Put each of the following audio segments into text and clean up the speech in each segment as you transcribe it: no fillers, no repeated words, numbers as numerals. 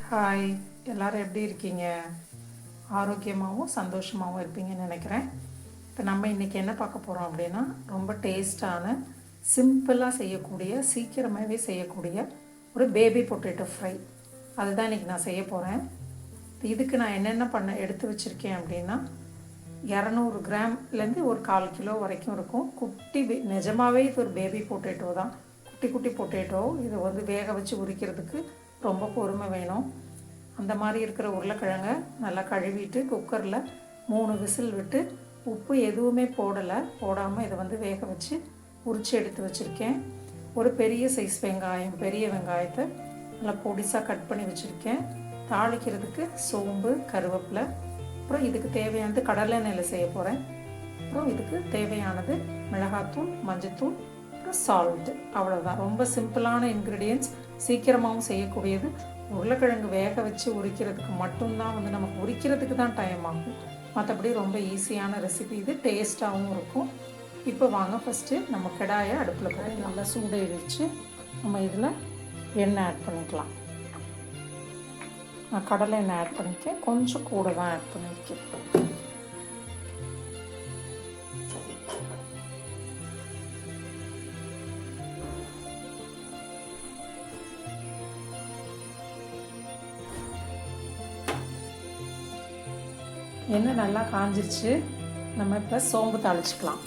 Hi, எல்லோரும் எப்படி இருக்கீங்க? ஆரோக்கியமாகவும் சந்தோஷமாகவும் இருப்பீங்கன்னு நினைக்கிறேன். இப்போ நம்ம இன்றைக்கி என்ன பார்க்க போகிறோம் அப்படின்னா, ரொம்ப டேஸ்டான சிம்பிளாக செய்யக்கூடிய சீக்கிரமாகவே செய்யக்கூடிய ஒரு பேபி பொட்டேட்டோ ஃப்ரை அதுதான் இன்றைக்கி நான் செய்ய போகிறேன். இதுக்கு நான் என்னென்ன எடுத்து வச்சுருக்கேன் அப்படின்னா, 200 கிராம்லேருந்து ஒரு 1/4 கிலோ வரைக்கும் இருக்கும். நிஜமாகவே இது ஒரு பேபி பொட்டேட்டோ தான். குட்டி பொட்டேட்டோ. இதை வேக வச்சு உரிக்கிறதுக்கு ரொம்ப பொறுமை வேணும். அந்த மாதிரி இருக்கிற உருளைக்கிழங்க நல்லா கழுவிட்டு குக்கரில் 3 விசில் விட்டு உப்பு எதுவுமே போடாமல் இதை வேக வச்சு உரித்து எடுத்து வச்சுருக்கேன். ஒரு பெரிய சைஸ் பெரிய வெங்காயத்தை நல்லா பொடிசாக கட் பண்ணி வச்சுருக்கேன். தாளிக்கிறதுக்கு சோம்பு, கருவேப்பிலை, அப்புறம் இதுக்கு தேவையானது கடலை எண்ணெயில் செய்ய போகிறேன். அப்புறம் இதுக்கு தேவையானது மிளகாத்தூள், மஞ்சத்தூள், அப்புறம் சால்ட்டு. அவ்வளோதான். ரொம்ப சிம்பிளான இன்க்ரீடியன்ட்ஸ், சீக்கிரமாகவும் செய்யக்கூடியது. உருளைக்கிழங்கு வேக வச்சு உரிக்கிறதுக்கு மட்டும்தான் நமக்கு உரிக்கிறதுக்கு தான் டைம் ஆகும். மற்றபடி ரொம்ப ஈஸியான ரெசிபி இது. டேஸ்ட்டாகவும் இருக்கும். இப்போ வாங்க ஃபஸ்ட்டு நம்ம கடாயை அடுப்பில் போய் நல்லா சூடாயிடுச்சு. நம்ம இதில் எண்ணெய் ஆட் பண்ணிக்கலாம். நான் கடலை எண்ணெய் ஆட் பண்ணியிருக்கேன். கொஞ்சம் கூட தான் ஆட் பண்ணியிருக்கேன். எண்ணெய் நல்லா காஞ்சிருச்சு. நம்ம இப்போ சோம்பு தாளிச்சுக்கலாம்.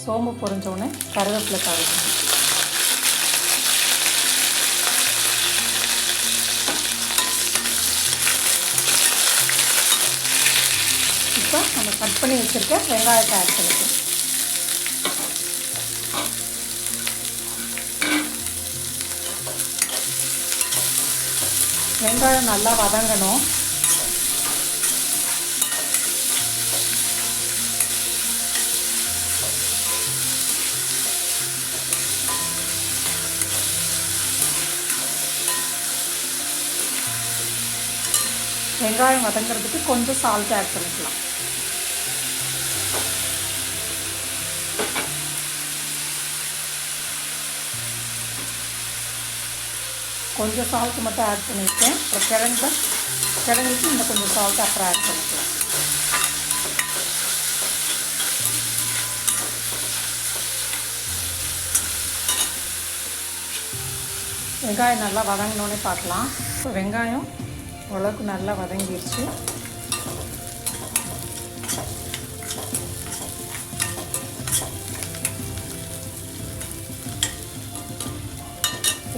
சோம்பு பொரிஞ்சோடனே கருவேப்பிலை தாளிக்கணும். இப்போ நம்ம கட் பண்ணி வச்சுருக்க வெங்காயத்தை ஆட் பண்ணிக்கலாம். வெங்காயம் நல்லா வதங்கணும். வெங்காயம் வதங்கிறதுக்கு கொஞ்சம் சால்ட் ஆட் பண்ணிக்கலாம். கொஞ்சம் சால்ட் மட்டும் ஆட் பண்ணியிருக்கேன். அப்புறம் கிழங்குக்கு இன்னும் கொஞ்சம் சால்ட் அப்புறம் ஆட் பண்ணிக்கலாம். வெங்காயம் நல்லா வதங்கினோடனே பார்க்கலாம். இப்போ வெங்காயம் ஓரளவுக்கு நல்லா வதங்கிடுச்சு.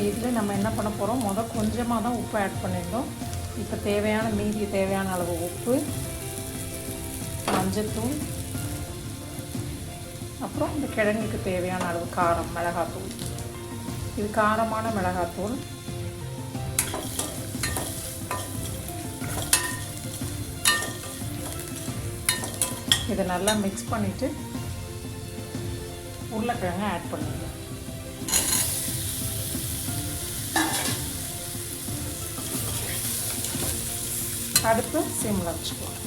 இதில் நம்ம என்ன பண்ண போகிறோம், கொஞ்சமாக தான் உப்பு ஆட் பண்ணியிருந்தோம். இப்போ தேவையான அளவு உப்பு, மஞ்சத்தூள், அப்புறம் இந்த கிழங்குக்கு தேவையான அளவு காரம், மிளகாத்தூள். இது காரமான மிளகாத்தூள். இதை நல்லா மிக்ஸ் பண்ணிவிட்டு உருளைக்கிழங்கை ஆட் பண்ணிடுவோம். அடுப்பு சிம்மில் வச்சுக்கலாம்.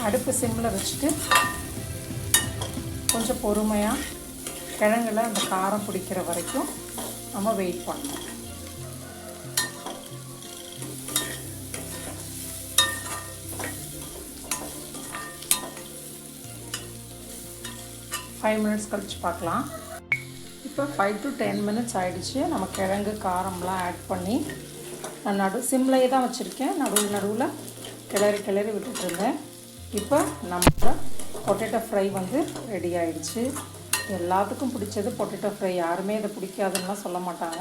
அடுப்பு சிம்மில் வச்சுட்டு கொஞ்சம் பொறுமையாக கிழங்குல அந்த காரம் பிடிக்கிற வரைக்கும் நம்ம வெயிட் பண்ணணும். ஃபைவ் மினிட்ஸ் கழித்து பார்க்கலாம். இப்போ 5 to 10 மினிட்ஸ் ஆகிடுச்சு. நம்ம கிழங்கு காரம்லாம் ஆட் பண்ணி நான் சிம்லையே தான் வச்சுருக்கேன். நடுவில் கிளறி விட்டுட்டுருந்தேன். இப்போ நம்ம பொட்டேட்டோ ஃப்ரை ரெடி ஆகிடுச்சு. எல்லாத்துக்கும் பிடிச்சது பொட்டேட்டோ ஃப்ரை. யாருமே இதை பிடிக்காதுன்னெலாம் சொல்ல மாட்டாங்க.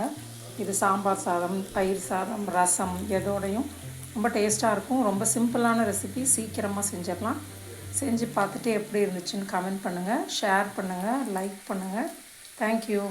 இது சாம்பார் சாதம், தயிர் சாதம், ரசம் எதோடையும் ரொம்ப டேஸ்ட்டாக இருக்கும். ரொம்ப சிம்பிளான ரெசிபி, சீக்கிரமாக செஞ்சிடலாம். செஞ்சு பார்த்துட்டு எப்படி இருந்துச்சுன்னு கமெண்ட் பண்ணுங்கள், ஷேர் பண்ணுங்கள், லைக் பண்ணுங்கள். தேங்க்யூ.